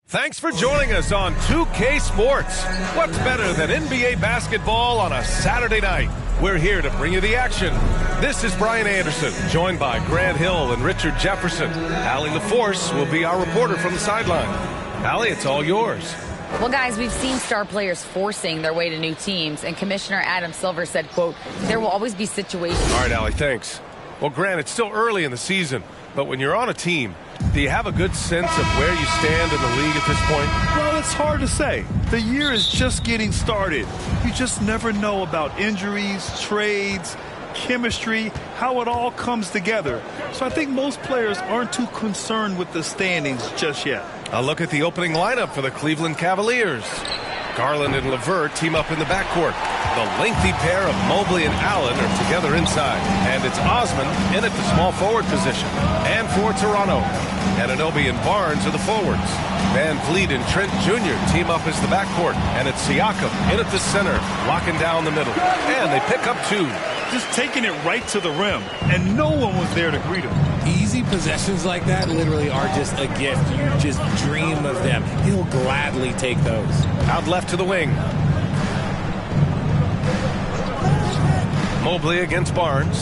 Thanks for joining us on 2K Sports. What's better than NBA basketball on a Saturday night? We're here to bring you the action. This is Brian Anderson, joined by Grant Hill and Richard Jefferson. Allie LaForce will be our reporter from the sideline. Allie, it's all yours. Well, guys, we've seen star players forcing their way to new teams, and Commissioner Adam Silver said, quote, there will always be situations. All right, Allie, thanks. Well, Grant, it's still early in the season, but when you're on a team, do you have a good sense of where you stand in the league at this point? Well, it's hard to say. The year is just getting started. You just never know about injuries, trades, chemistry, how it all comes together. So I think most players aren't too concerned with the standings just yet. A look at the opening lineup for the Cleveland Cavaliers. Garland and LeVert team up in the backcourt. The lengthy pair of Mobley and Allen are together inside. And it's Osman in at the small forward position. And for Toronto, Anunoby and Barnes are the forwards. Van Vliet and Trent Jr. team up as the backcourt. And it's Siakam in at the center, locking down the middle. And they pick up two. Just taking it right to the rim, and no one was there to greet him. Easy possessions like that literally are just a gift. You just dream of them. He'll gladly take those. Out left to the wing. Mobley against Barnes.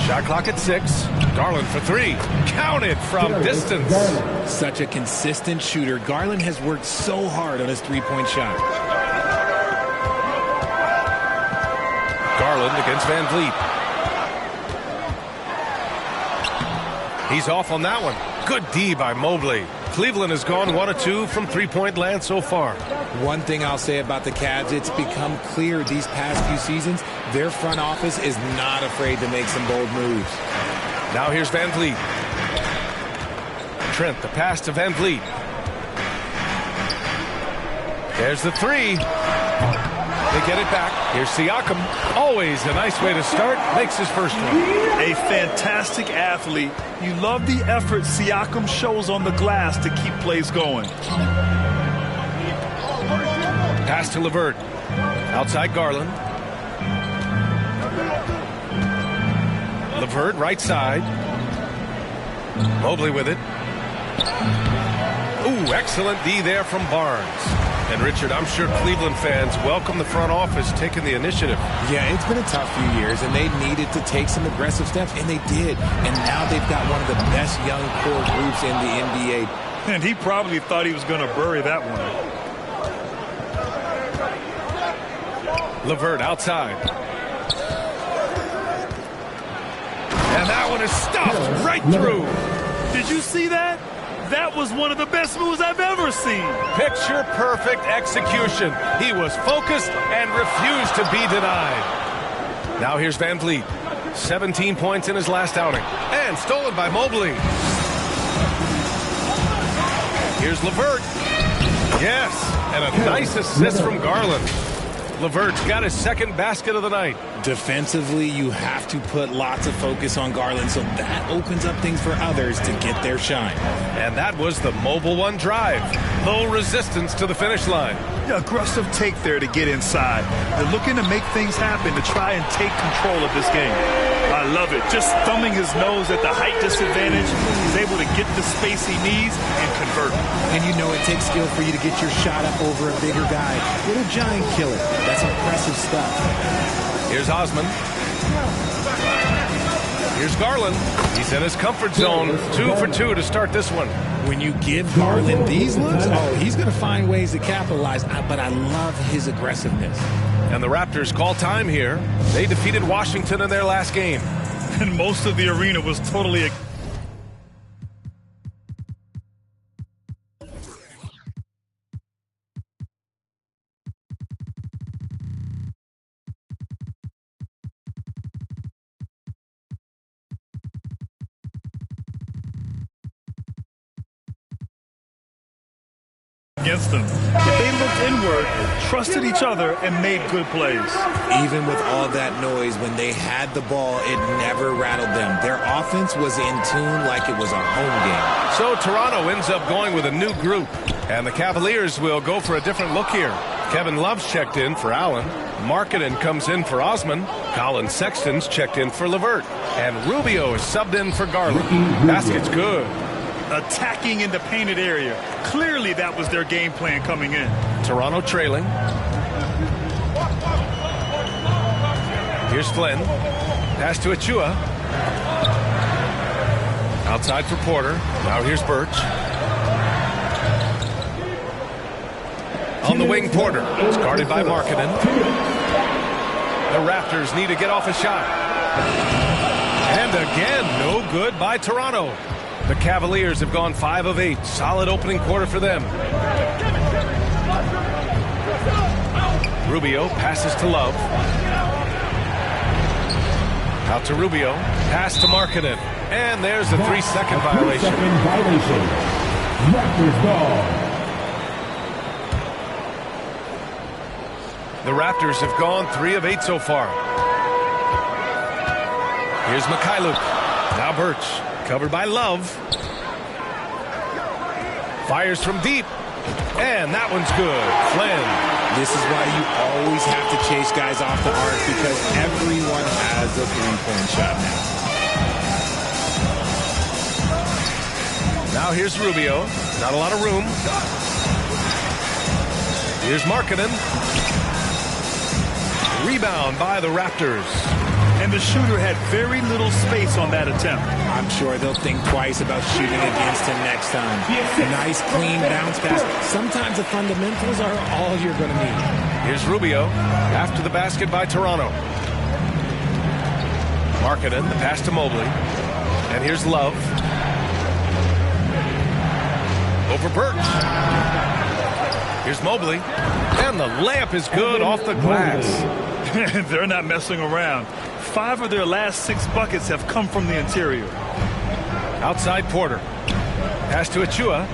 Shot clock at 6. Garland for 3. Counted from distance. Such a consistent shooter. Garland has worked so hard on his three-point shot. Garland against Van Vliet. He's off on that one. Good D by Mobley. Cleveland has gone 1 of 2 from three-point land so far. One thing I'll say about the Cavs, it's become clear these past few seasons, their front office is not afraid to make some bold moves. Now here's Van Vliet. Trent, the pass to Van Vliet. There's the 3. They get it back. Here's Siakam. Always a nice way to start. Makes his first one. A fantastic athlete. You love the effort Siakam shows on the glass to keep plays going. Pass to LeVert. Outside Garland. LeVert right side. Mobley with it. Ooh, excellent D there from Barnes. And Richard, I'm sure Cleveland fans welcome the front office taking the initiative. Yeah, it's been a tough few years, and they needed to take some aggressive steps, and they did. And now they've got one of the best young core groups in the NBA. And he probably thought he was going to bury that one. LeVert outside. And that one is stuffed right through. Did you see that? That was one of the best moves I've ever seen. Picture perfect execution. He was focused and refused to be denied. Now here's Van Vliet. 17 points in his last outing. And stolen by Mobley. Here's LeVert. Yes, and a nice assist from Garland. LeVert's got his second basket of the night. Defensively, you have to put lots of focus on Garland, so that opens up things for others to get their shine. And that was the Mobile One drive. Low resistance to the finish line. Yeah, aggressive take there to get inside. They're looking to make things happen to try and take control of this game. I love it. Just thumbing his nose at the height disadvantage. He's able to get the space he needs and convert. And you know it takes skill for you to get your shot up over a bigger guy. What a giant killer. That's impressive stuff. Here's Osman. Here's Garland. He's in his comfort zone. 2 for 2 to start this one. When you give Garland these looks, he's going to find ways to capitalize. But I love his aggressiveness. And the Raptors call time here. They defeated Washington in their last game. And most of the arena was totally... against them. But they looked inward, trusted each other, and made good plays. Even with all that noise, when they had the ball, it never rattled them. Their offense was in tune like it was a home game. So Toronto ends up going with a new group, and the Cavaliers will go for a different look here. Kevin Love's checked in for Allen. Markkanen comes in for Osman. Colin Sexton's checked in for LeVert. And Rubio is subbed in for Garland. Basket's good. attacking in the painted area. Clearly that was their game plan coming in. Toronto trailing. Here's Flynn. Pass to Achua. Outside for Porter. Now here's Birch. On the wing, Porter. It's guarded by Markkanen. The Raptors need to get off a shot. And again, no good by Toronto. The Cavaliers have gone 5 of 8. Solid opening quarter for them. Rubio passes to Love. Out to Rubio. Pass to Markkanen. And there's a 3-second violation. Raptors ball. The Raptors have gone 3 of 8 so far. Here's Mikhailuk. Now Birch. Covered by Love. Fires from deep. And that one's good. Flynn. This is why you always have to chase guys off the arc, because everyone has a three-point shot now. Now here's Rubio. Not a lot of room. Here's Markkanen. Rebound by the Raptors. And the shooter had very little space on that attempt. I'm sure they'll think twice about shooting against him next time. Nice, clean bounce pass. Sometimes the fundamentals are all you're going to need. Here's Rubio. After the basket by Toronto. Markkanen, the pass to Mobley. And here's Love. Over Birch. Here's Mobley. And the layup is good off the glass. They're not messing around. 5 of their last 6 buckets have come from the interior. Outside Porter. Pass to Achua.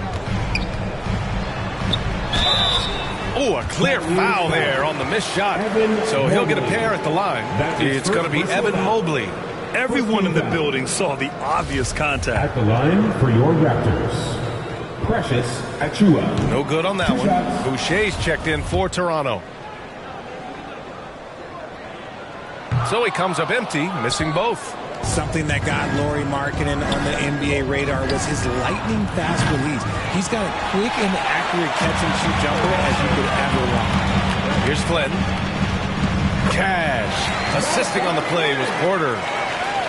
Oh, a clear foul there on the missed shot. So he'll get a pair at the line. It's going to be Evan Mobley. Everyone in the building saw the obvious contact. At the line for your Raptors, Precious Achua. No good on that one. Boucher's checked in for Toronto. So he comes up empty, missing both. Something that got Lauri Markkanen on the NBA radar was his lightning-fast release. He's got a quick and accurate catch-and-shoot jumper as you could ever want. Here's Flynn. Cash. Assisting on the play was Porter.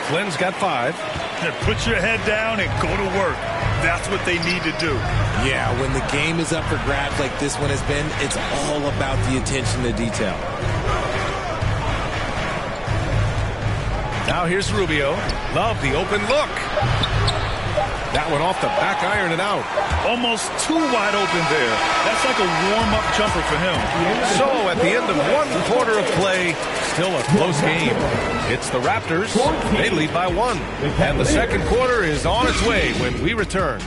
Flynn's got 5. Put your head down and go to work. That's what they need to do. Yeah, when the game is up for grabs like this one has been, it's all about the attention to detail. Now here's Rubio. Love the open look. That one off the back iron and out. Almost too wide open there. That's like a warm-up jumper for him. So at the end of 1 quarter of play, still a close game. It's the Raptors. They lead by 1. And the second quarter is on its way when we return.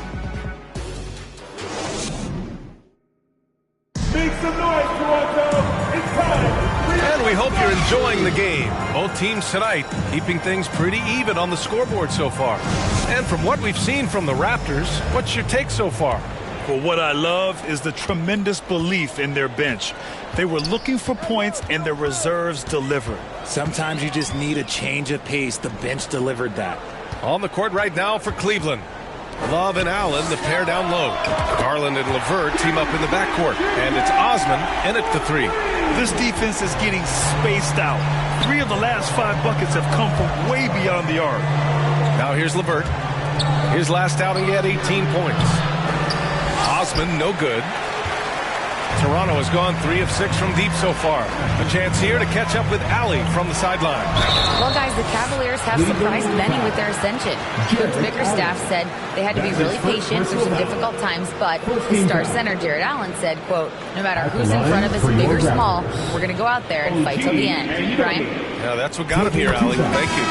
Make some noise, Toronto. It's time. And we hope you're enjoying the game. Both teams tonight keeping things pretty even on the scoreboard so far. And from what we've seen from the Raptors, what's your take so far? Well, what I love is the tremendous belief in their bench. They were looking for points, and their reserves delivered. Sometimes you just need a change of pace. The bench delivered that. On the court right now for Cleveland. Love and Allen, the pair down low. Garland and LeVert team up in the backcourt. And it's Osman in at the 3. This defense is getting spaced out. 3 of the last 5 buckets have come from way beyond the arc. Now here's LeVert. His last outing, he had 18 points. Osman, no good. Toronto has gone 3 of 6 from deep so far. A chance here to catch up with Allie from the sideline. Well, guys, the Cavaliers have surprised many with their ascension. Coach Bickerstaff said they had to be really patient through some difficult times, but his star center, Jared Allen, said, quote, no matter who's in front of us, big or small, we're going to go out there and fight till the end. Brian? Yeah, that's what got him here, Allie. Thank you.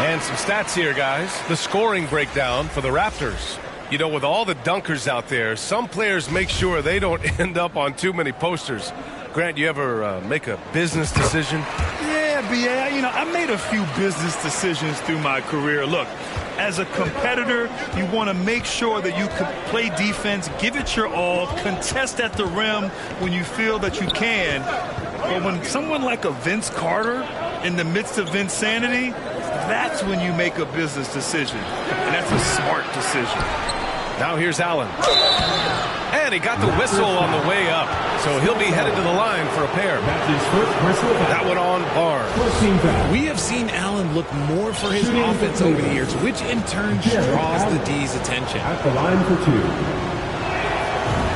And some stats here, guys. The scoring breakdown for the Raptors. You know, with all the dunkers out there, some players make sure they don't end up on too many posters. Grant, you ever make a business decision? Yeah, B.A., you know, I made a few business decisions through my career. Look, as a competitor, you want to make sure that you can play defense, give it your all, contest at the rim when you feel that you can. But when someone like a Vince Carter in the midst of insanity, that's when you make a business decision. And that's a smart decision. Now here's Allen. And he got the whistle on the way up. So he'll be headed to the line for a pair. That one on Barnes. We have seen Allen look more for his offense over the years, which in turn draws the D's attention. At the line for 2.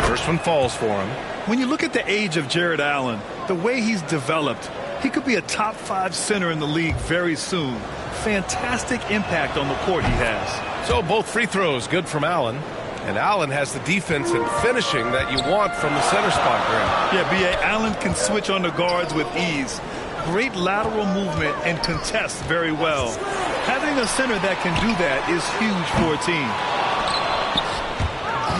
First one falls for him. When you look at the age of Jared Allen, the way he's developed, he could be a top 5 center in the league very soon. Fantastic impact on the court he has. So both free throws good from Allen. And Allen has the defense and finishing that you want from the center spot, Graham. Yeah, B.A. Allen can switch on the guards with ease. Great lateral movement and contests very well. Having a center that can do that is huge for a team.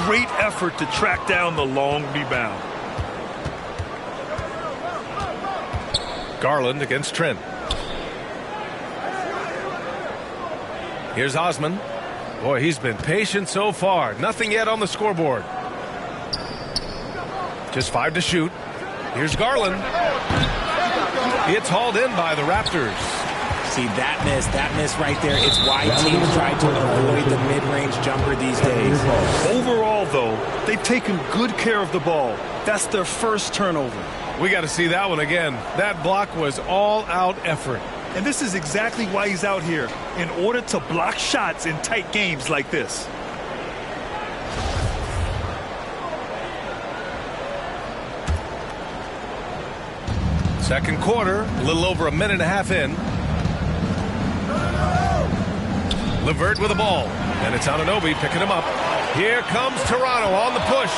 Great effort to track down the long rebound. Garland against Trent. Here's Osman. Boy, he's been patient so far. Nothing yet on the scoreboard. Just 5 to shoot. Here's Garland. It's hauled in by the Raptors. See, that miss right there. It's why teams try to avoid the mid-range jumper these days. Overall, though, they've taken good care of the ball. That's their first turnover. We got to see that one again. That block was all-out effort. And this is exactly why he's out here, in order to block shots in tight games like this. Second quarter, a little over a minute and a half in. LeVert with the ball, and it's Anunoby picking him up. Here comes Toronto on the push.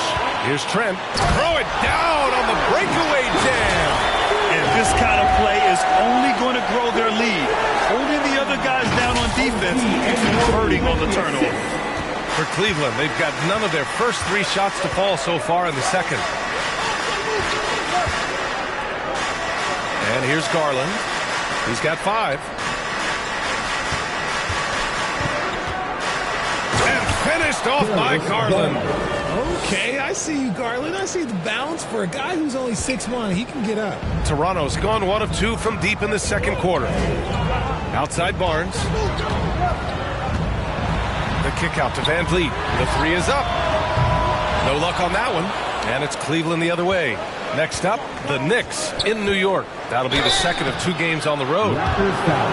Here's Trent. Throw it down on the breakaway jam. And this kind of play is only going to grow their lead. Holding the other guys down on defense and converting on the turnover. For Cleveland, they've got none of their first 3 shots to fall so far in the second. And here's Garland. He's got 5. And finished off by Garland. Okay, I see you, Garland. I see the bounce for a guy who's only 6'1". He can get up. Toronto's gone 1 of 2 from deep in the second quarter. Outside Barnes. The kick out to Van Vliet. The 3 is up. No luck on that one. And it's Cleveland the other way. Next up, the Knicks in New York. That'll be the second of 2 games on the road. Raptors foul.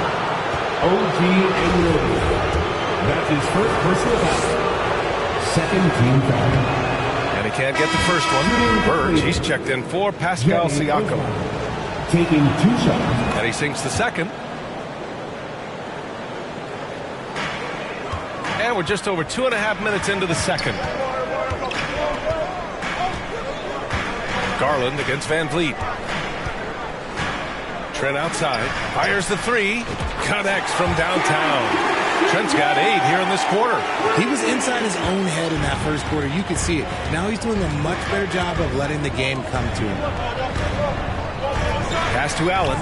OG Anunoby. That's his first personal foul. Second team foul. And he can't get the first one. Burge, he's checked in for Pascal Siakam. Taking 2 shots. And he sinks the second. And we're just over 2.5 minutes into the second. Garland against Van Vliet. Trent outside. Fires the 3. Connects from downtown. Trent's got 8 here in this quarter. He was inside his own head in that first quarter. You could see it. Now he's doing a much better job of letting the game come to him. Pass to Allen.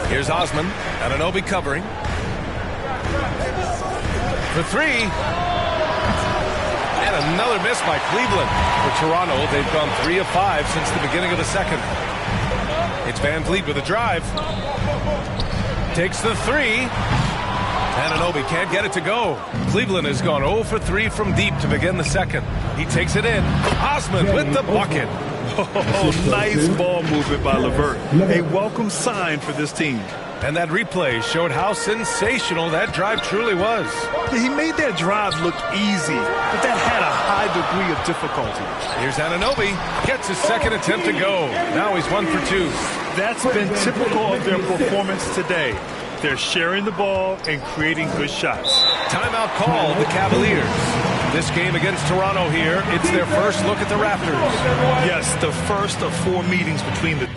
Here's Osman. Anunoby covering. For 3. And another miss by Cleveland. For Toronto, they've gone 3 of 5 since the beginning of the second. It's Van Vliet with a drive. Takes the 3. Anunoby can't get it to go. Cleveland has gone 0 for 3 from deep to begin the second. He takes it in. Osman with the bucket. Oh, nice ball movement by LeVert. A welcome sign for this team. And that replay showed how sensational that drive truly was. He made that drive look easy, but that had a high degree of difficulty. Here's Anunoby. Gets his second attempt to go. Now he's 1 for 2. That's been typical of their performance today. They're sharing the ball and creating good shots. Timeout call, the Cavaliers. This game against Toronto here, it's their first look at the Raptors. Yes, the first of 4 meetings between the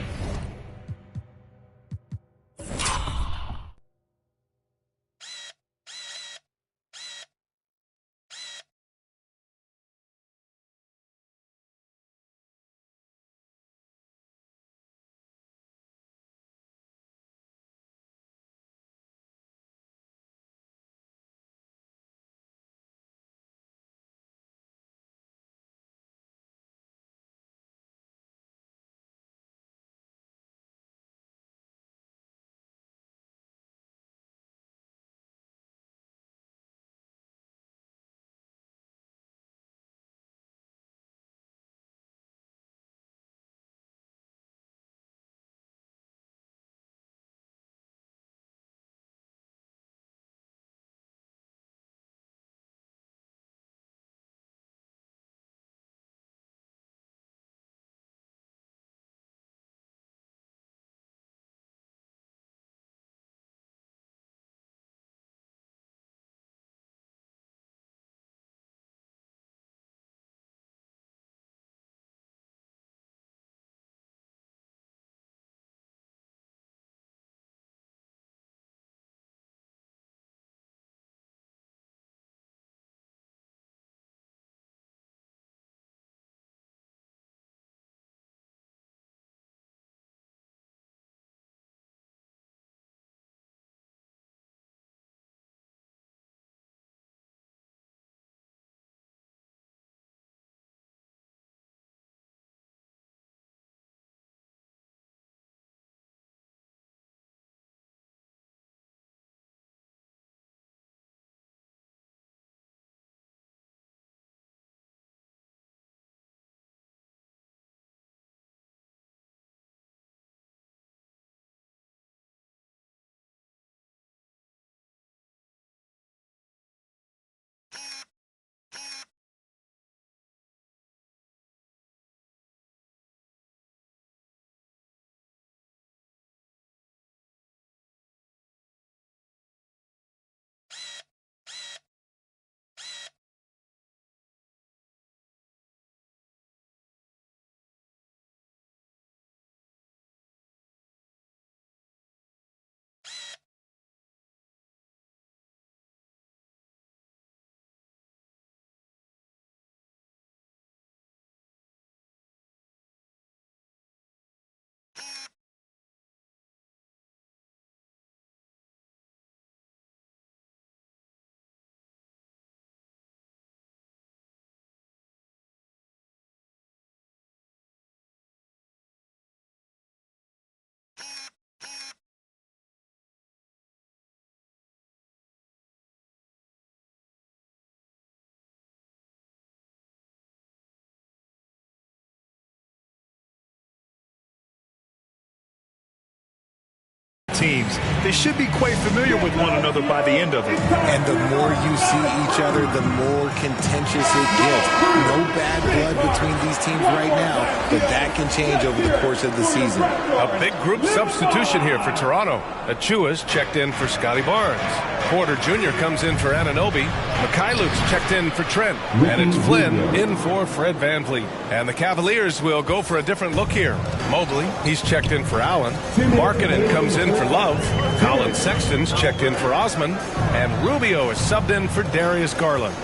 teams. They should be quite familiar with one another by the end of it. And the more you see each other, the more contentious it gets. No bad blood between these teams right now, but that can change over the course of the season. A big group substitution here for Toronto. Achua's checked in for Scotty Barnes. Porter Jr. comes in for Anunoby. Mikhailuk's checked in for Trent. And it's Flynn in for Fred VanVleet. And the Cavaliers will go for a different look here. Mobley, he's checked in for Allen. Markkanen comes in for Love. Colin Sexton's checked in for Osman. And Rubio is subbed in for Darius Garland.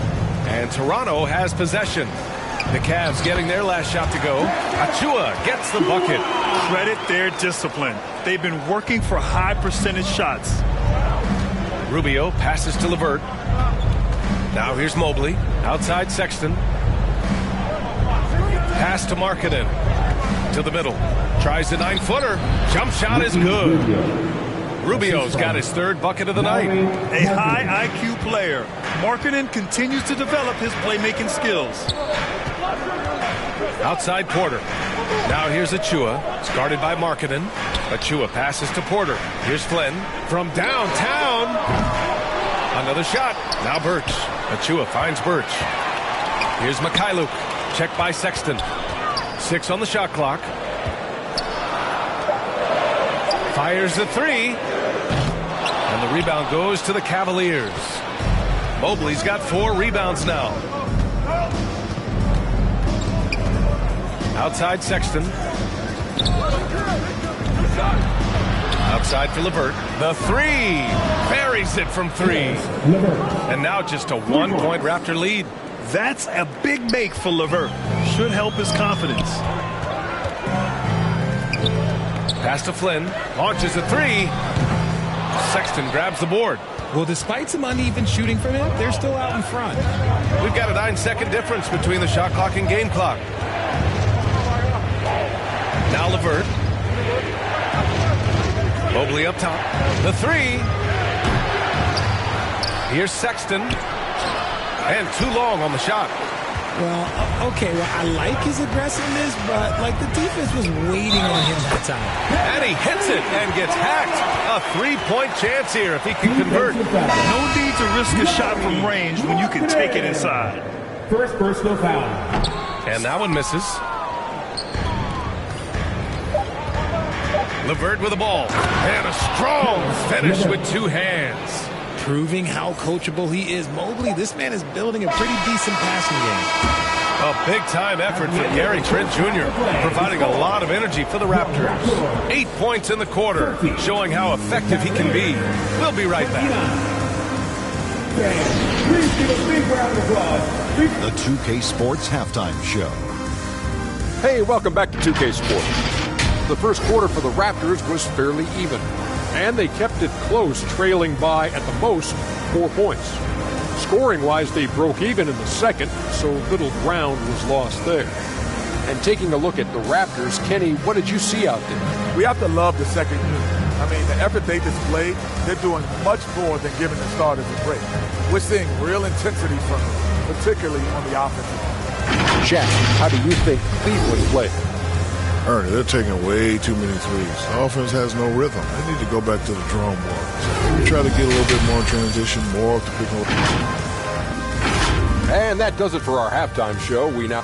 And Toronto has possession. The Cavs getting their last shot to go. Achua gets the bucket. Credit their discipline. They've been working for high percentage shots. Rubio passes to LeVert. Now here's Mobley. Outside Sexton. Pass to Markkanen. To the middle. Tries the 9-footer. Jump shot is good. Rubio's got his third bucket of the night. A high IQ player. Markkanen continues to develop his playmaking skills. Outside Porter. Now here's Achua. It's guarded by Markkanen. Achua passes to Porter. Here's Flynn from downtown. Another shot. Now Birch. Achua finds Birch. Here's Mikhailuk. Checked by Sexton. 6 on the shot clock. Fires the 3. And the rebound goes to the Cavaliers. Mobley's got 4 rebounds now. Outside Sexton. Outside for LeVert. The 3. Buries it from 3. And now just a 1-point Raptor lead. That's a big make for LeVert. Should help his confidence. Pass to Flynn. Launches a 3. Sexton grabs the board. Well, despite some uneven shooting from him, they're still out in front. We've got a 9-second difference between the shot clock and game clock. Now LeVert. Mobley up top. The 3. Here's Sexton. And too long on the shot. Well, okay, I like his aggressiveness, but like the defense was waiting on him that time. And he hits it and gets hacked. A 3-point chance here if he can convert. No need to risk a shot from range when you can take it inside. First personal foul. And that one misses. LeVert with the ball. And a strong finish with 2 hands. Proving how coachable he is. Mobley, this man is building a pretty decent passing game. A big-time effort from Gary Trent Jr., providing a lot of energy for the Raptors. 8 points in the quarter, showing how effective he can be. We'll be right back. Please give a big round of applause. The 2K Sports Halftime Show. Hey, welcome back to 2K Sports. The first quarter for the Raptors was fairly even, and they kept it close, trailing by, at the most, 4 points. Scoring-wise, they broke even in the second, so little ground was lost there. And taking a look at the Raptors, Kenny, what did you see out there? We have to love the second unit. I mean, the effort they displayed, they're doing much more than giving the starters a break. We're seeing real intensity from them, particularly on the offensive end. Jack, how do you think Cleveland played? Ernie, they're taking way too many threes. The offense has no rhythm. They need to go back to the drawing board. We try to get a little bit more transition, more off the pick and roll. And that does it for our halftime show. We now...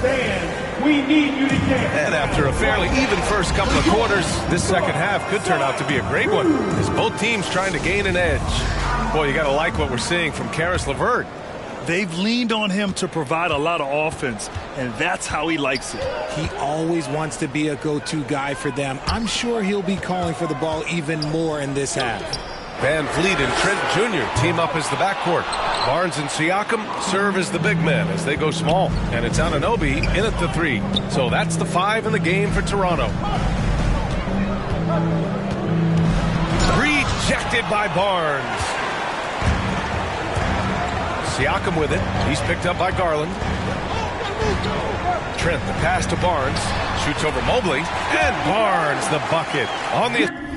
Fans, we need you to get. And after a fairly even first couple of quarters, this second half could turn out to be a great one, as both teams trying to gain an edge. Boy, you got to like what we're seeing from Karis LeVert. They've leaned on him to provide a lot of offense, and that's how he likes it. He always wants to be a go-to guy for them. I'm sure he'll be calling for the ball even more in this half. VanVleet and Trent Jr. team up as the backcourt. Barnes and Siakam serve as the big men as they go small. And it's Anunoby in at the 3. So that's the 5 in the game for Toronto. Rejected by Barnes. Siakam with it. He's picked up by Garland. Trent, the pass to Barnes. Shoots over Mobley. And Barnes, the bucket. On the...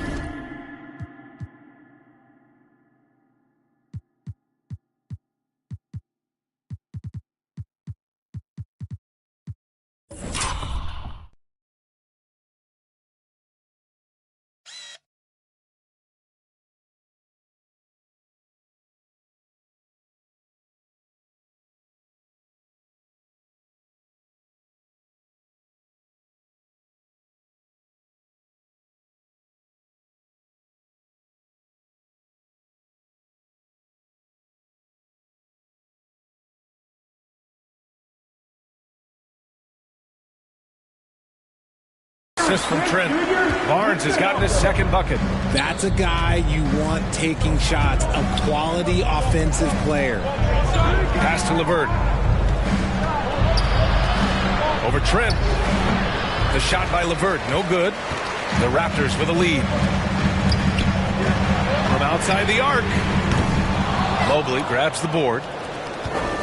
assist from Trent. Barnes has gotten his second bucket. That's a guy you want taking shots, a quality offensive player. Pass to LeVert. Over Trent. The shot by LeVert, no good. The Raptors with a lead. From outside the arc. Mobley grabs the board.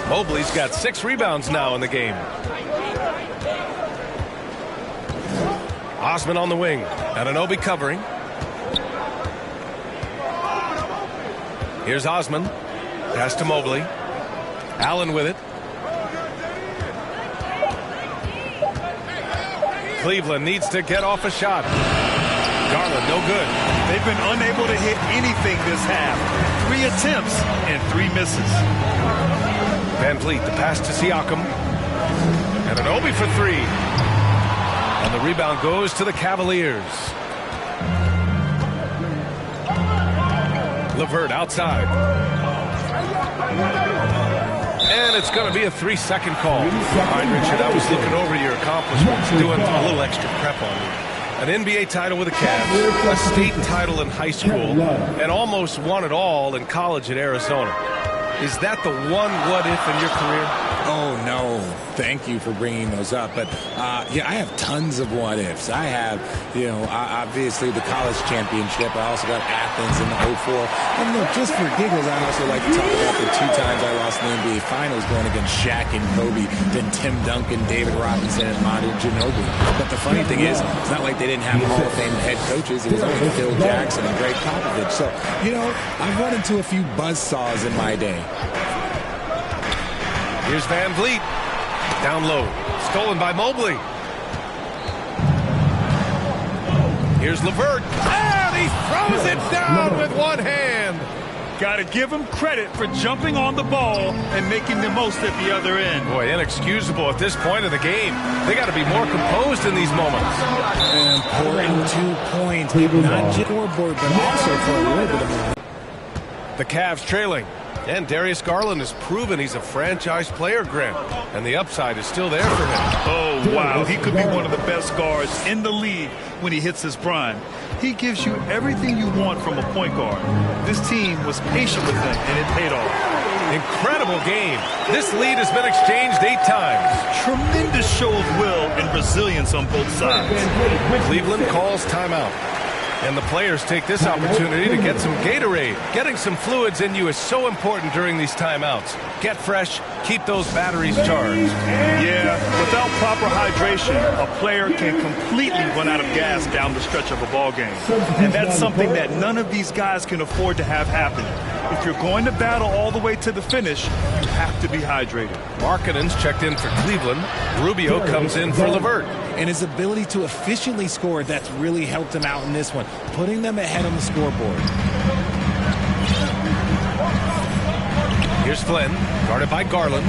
Mobley's got 6 rebounds now in the game. Osman on the wing. Anunoby covering. Here's Osman. Pass to Mobley. Allen with it. Cleveland needs to get off a shot. Garland, no good. They've been unable to hit anything this half. 3 attempts and 3 misses. Van Vliet, the pass to Siakam. And Anunoby for 3. And the rebound goes to the Cavaliers. LeVert outside. And it's going to be a 3-second call. All right, Richard, I was looking over your accomplishments, doing a little extra prep on you. An NBA title with the Cavs, a state title in high school, and almost won it all in college at Arizona. Is that the one what-if in your career? Oh, no. Thank you for bringing those up. But, yeah, I have tons of what-ifs. I have, obviously the college championship. I also got Athens in the 04. And look, just for giggles, I also like to talk about the 2 times I lost in the NBA Finals going against Shaq and Kobe, then Tim Duncan, David Robinson, and Manu Ginobili. But the funny thing is, it's not like they didn't have Hall of Fame head coaches. It was only Phil Jackson and Greg Popovich. So, I've run into a few buzzsaws in my day. Here's Van Vliet. Down low. Stolen by Mobley. Here's LeVert. And he throws it down with one hand. Got to give him credit for jumping on the ball and making the most at the other end. Boy, inexcusable at this point of the game. They got to be more composed in these moments. An important 2 points. Not just scoreboard, but also for a little bit of moment. The Cavs trailing. And Darius Garland has proven he's a franchise player, Grant. And the upside is still there for him. Oh, wow. He could be one of the best guards in the league when he hits his prime. He gives you everything you want from a point guard. This team was patient with him, and it paid off. Incredible game. This lead has been exchanged 8 times. Tremendous show of will and resilience on both sides. Cleveland calls timeout. And the players take this opportunity to get some Gatorade. Getting some fluids in you is so important during these timeouts. Get fresh, keep those batteries charged. Yeah, without proper hydration, a player can completely run out of gas down the stretch of a ball game. And that's something that none of these guys can afford to have happen. If you're going to battle all the way to the finish, you have to be hydrated. Markkanen's checked in for Cleveland. Rubio comes in for LeVert. And his ability to efficiently score, that's really helped him out in this one, putting them ahead on the scoreboard. Here's Flynn, guarded by Garland.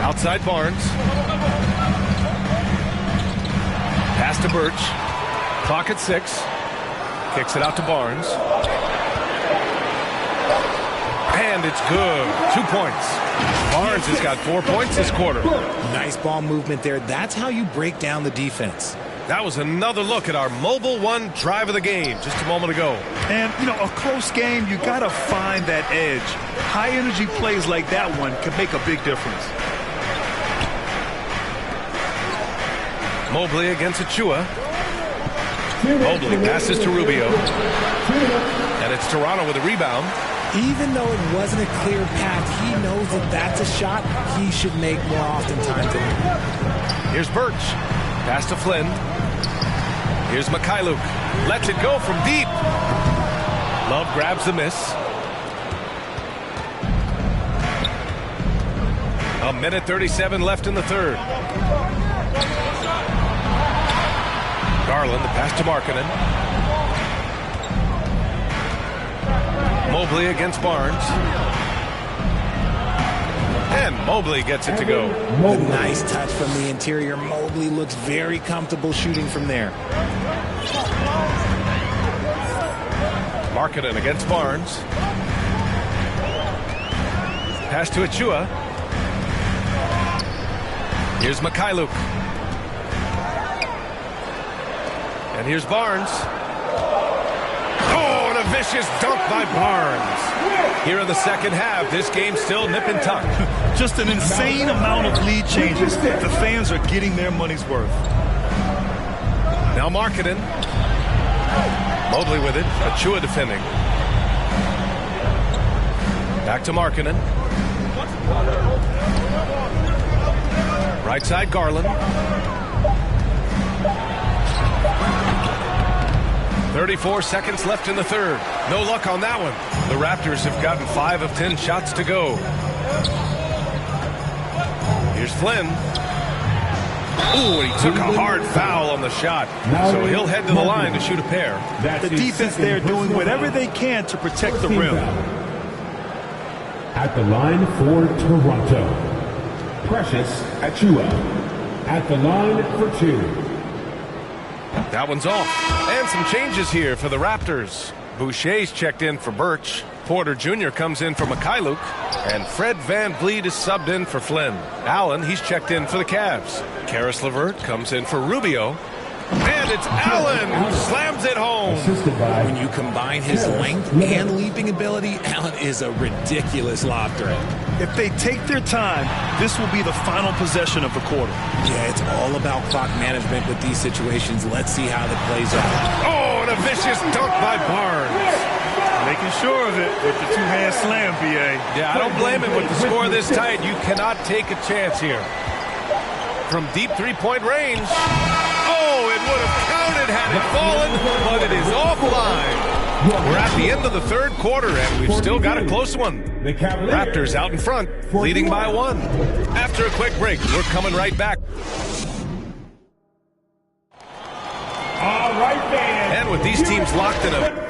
Outside Barnes. Pass to Birch. Clock at 6. Kicks it out to Barnes. And it's good. 2 points. Barnes has got 4 points this quarter. Nice ball movement there. That's how you break down the defense. That was another look at our Mobile One drive of the game just a moment ago. And, a close game, you got to find that edge. High-energy plays like that one can make a big difference. Mobley against Achua. Mobley passes to Rubio. And it's Toronto with a rebound. Even though it wasn't a clear path, he knows that that's a shot he should make more oftentimes than not. Here's Birch. Pass to Flynn. Here's Mikhailuk. Lets it go from deep. Love grabs the miss. A minute 37 left in the third. Garland, the pass to Markkanen. Mobley against Barnes. And Mobley gets it to go. A nice touch from the interior. Mobley looks very comfortable shooting from there. Markkanen against Barnes. Pass to Achua. Here's Mikhailuk. And here's Barnes. Oh, and a vicious dunk by Barnes. Here in the second half, this game's still nip and tuck. Just an insane amount of lead changes. The fans are getting their money's worth. Now Markkanen. Mobley with it. Achua defending. Back to Markkanen. Right side Garland. 34 seconds left in the third. No luck on that one. The Raptors have gotten 5 of 10 shots to go. Here's Flynn. Ooh, and he took a hard foul on the shot. So he'll head to the line to shoot a pair. The defense there doing whatever they can to protect the rim. At the line for Toronto, Precious Achua. At the line for 2. That one's off. And some changes here for the Raptors. Boucher's checked in for Birch. Porter Jr. comes in for Mikhailuk. And Fred VanVleet is subbed in for Flynn. Allen, he's checked in for the Cavs. Karis LeVert comes in for Rubio. And it's Allen who slams it home. When you combine his length and leaping ability, Allen is a ridiculous lob threat. If they take their time, this will be the final possession of the quarter. Yeah, it's all about clock management with these situations. Let's see how that plays out. Oh, and a vicious dunk by Barnes. Making sure of it with the two-hand slam, BA. Yeah, I don't blame him with the score this tight. You cannot take a chance here. From deep three-point range. Oh, it would have counted had it fallen, but it is offline. We're at the end of the third quarter, and we've still got a close one. Raptors out in front, leading by 1. After a quick break, we're coming right back. All right, man. And with these teams locked in a...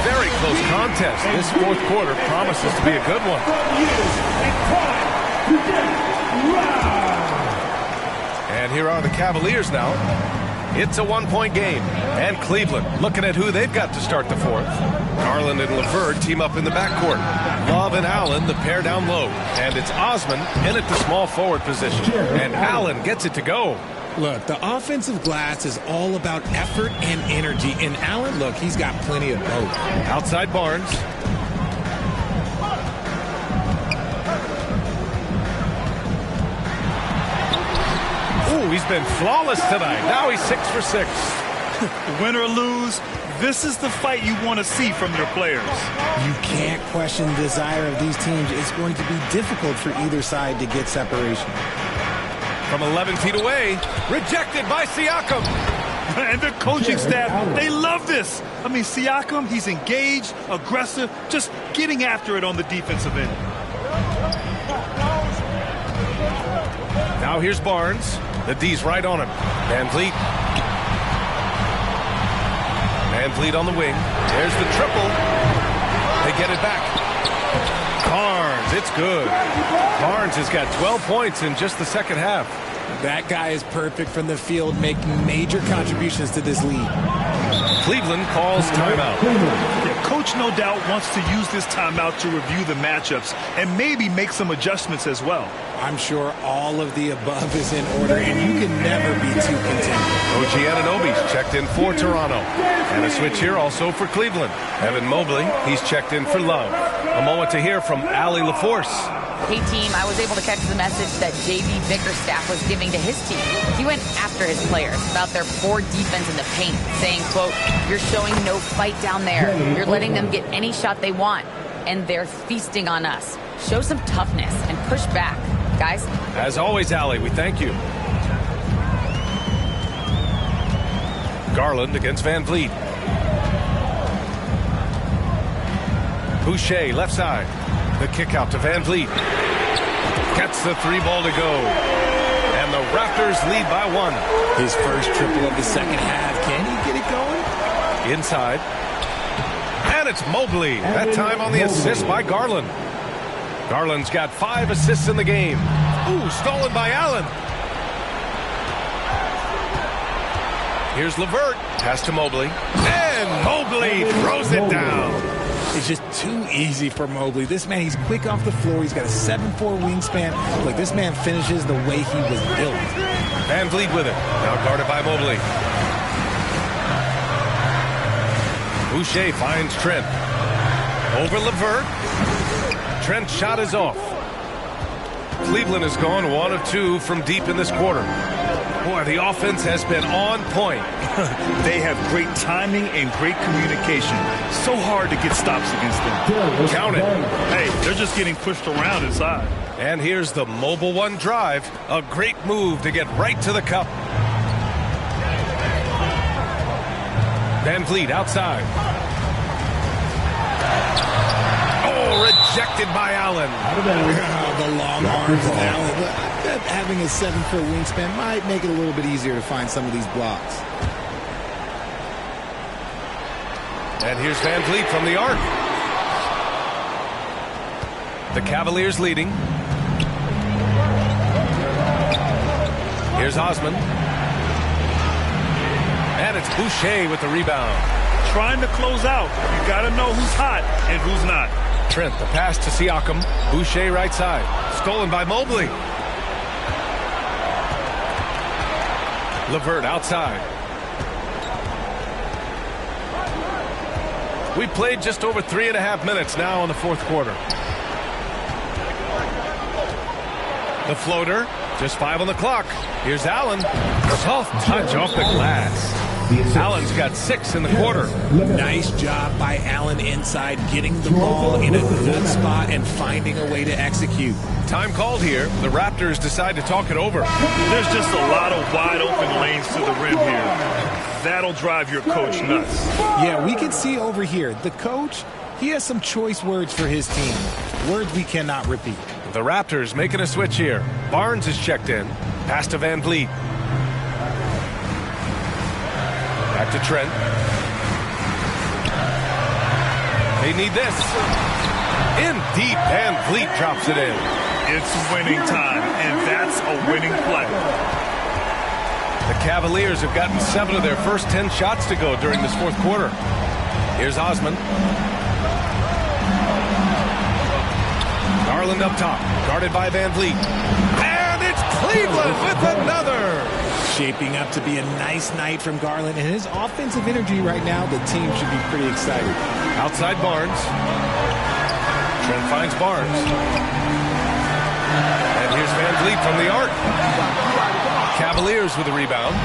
Very close contest. This fourth quarter promises to be a good one. And here are the Cavaliers now. It's a one-point game. And Cleveland looking at who they've got to start the fourth. Garland and LeVert team up in the backcourt. Love and Allen, the pair down low. And it's Osman in at the small forward position. And Allen gets it to go. Look, the offensive glass is all about effort and energy. And Allen, look, he's got plenty of both. Outside Barnes. Ooh, he's been flawless tonight. Now he's 6 for 6. Win or lose, this is the fight you want to see from your players. You can't question the desire of these teams. It's going to be difficult for either side to get separation. From 11 feet away, rejected by Siakam. And the coaching staff, they love this. I mean, Siakam, he's engaged, aggressive, just getting after it on the defensive end. Now here's Barnes. The D's right on him. VanVleet. VanVleet on the wing. There's the triple. They get it back. Barnes, it's good. Barnes has got 12 points in just the second half. That guy is perfect from the field, making major contributions to this lead. Cleveland calls timeout. Coach no doubt wants to use this timeout to review the matchups and maybe make some adjustments as well. I'm sure all of the above is in order, and you can never be too content. OG Anunoby's checked in for Toronto. And a switch here also for Cleveland. Evan Mobley, he's checked in for Love. A moment to hear from Allie LaForce. Hey, team, I was able to catch the message that J.B. Bickerstaff was giving to his team. He went after his players about their poor defense in the paint, saying, quote, "You're showing no fight down there. You're letting them get any shot they want, and they're feasting on us. Show some toughness and push back, guys." As always, Allie, we thank you. Garland against Van Vliet. Boucher, left side. The kick out to Van Vliet. Gets the three ball to go. And the Raptors lead by 1. His first triple of the second half. Can he get it going? Inside. And it's Mobley. That time on the assist by Garland. Garland's got 5 assists in the game. Ooh, stolen by Allen. Here's LeVert. Pass to Mobley. And Mobley throws it down. It's just too easy for Mobley. This man, he's quick off the floor. He's got a 7'4" wingspan. Look, this man finishes the way he was built. Van Vliet with it. Now guarded by Mobley. Boucher finds Trent. Over LeVert. Trent's shot is off. Cleveland has gone 1 of 2 from deep in this quarter. Boy, the offense has been on point. They have great timing and great communication. So hard to get stops against them. Count it. Hey, they're just getting pushed around inside. And here's the Mobile One drive. A great move to get right to the cup. Van Vliet outside. Oh, rejected by Allen. The long arms of Allen. Having a 7-foot wingspan might make it a little bit easier to find some of these blocks. And here's Van Vliet from the arc. The Cavaliers leading. Here's Osman. And it's Boucher with the rebound. Trying to close out. You got to know who's hot and who's not. Trent, the pass to Siakam. Boucher right side. Stolen by Mobley. LeVert outside. We played just over 3.5 minutes now in the fourth quarter. The floater, just 5 on the clock. Here's Allen. Soft touch off the glass. Allen's got 6 in the quarter. Nice job by Allen inside, getting the ball in a good spot and finding a way to execute. Time called here. The Raptors decide to talk it over. There's just a lot of wide open lanes to the rim here. That'll drive your coach nuts. Yeah, we can see over here. The coach, he has some choice words for his team. Words we cannot repeat. The Raptors making a switch here. Barnes is checked in. Pass to Van Vliet. Back to Trent. They need this. In deep, Van Vliet drops it in. It's winning time, and that's a winning play. The Cavaliers have gotten 7 of their first 10 shots to go during this fourth quarter. Here's Osman. Garland up top, guarded by Van Vliet. And it's Cleveland with another. Shaping up to be a nice night from Garland, and his offensive energy right now, the team should be pretty excited. Outside Barnes. Trent finds Barnes. And here's Van Vliet from the arc. Cavaliers with a rebound.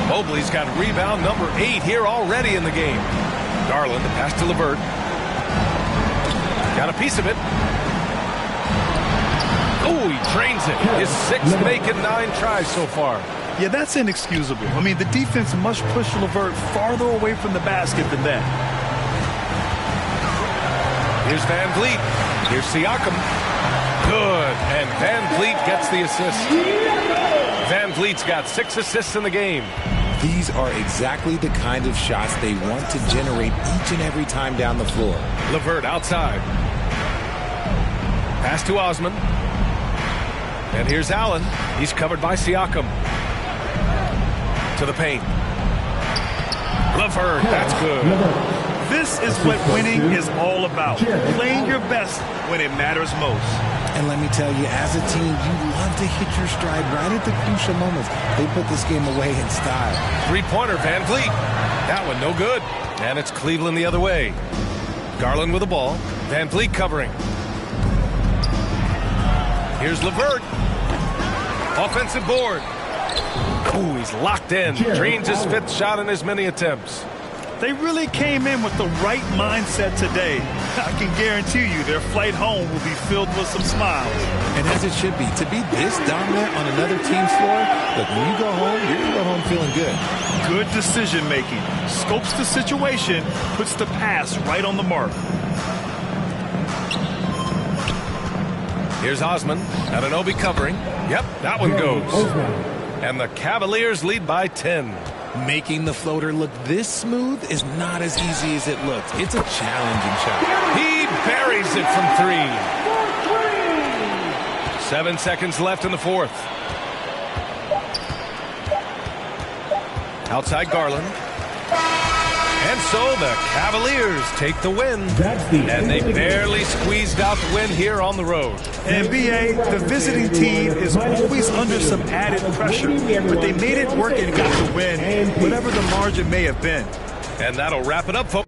Mobley's got rebound number 8 here already in the game. Garland, the pass to LeVert. Got a piece of it. Oh, he drains it. His 6th making 9 tries so far. Yeah, that's inexcusable. I mean, the defense must push LeVert farther away from the basket than that. Here's Van Vliet. Here's Siakam. Good. And Van Vliet gets the assist. Van Vliet's got 6 assists in the game. These are exactly the kind of shots they want to generate each and every time down the floor. LeVert outside. Pass to Osman. And here's Allen. He's covered by Siakam. To the paint. LeVert, that's good. This is what winning is all about. Playing your best when it matters most. And let me tell you, as a team, you love to hit your stride right at the crucial moments. They put this game away in style. Three-pointer, Van Vliet. That one no good. And it's Cleveland the other way. Garland with the ball. Van Vliet covering. Here's LeVert. Offensive board. Ooh, he's locked in. Drains his fifth shot in as many attempts. They really came in with the right mindset today. I can guarantee you their flight home will be filled with some smiles. And as it should be, to be this dominant on another team's floor, look, when you go home, you're going to go home feeling good. Good decision making. Scopes the situation, puts the pass right on the mark. Here's Osman. Anunoby covering. Yep, that one goes. And the Cavaliers lead by 10. Making the floater look this smooth is not as easy as it looks. It's a challenging shot. He buries it from 3. 7 seconds left in the fourth. Outside Garland. And so the Cavaliers take the win. And they barely squeezed out the win here on the road. And BA, the visiting team is always under some added pressure, but they made it work and got the win, whatever the margin may have been. And that'll wrap it up, folks.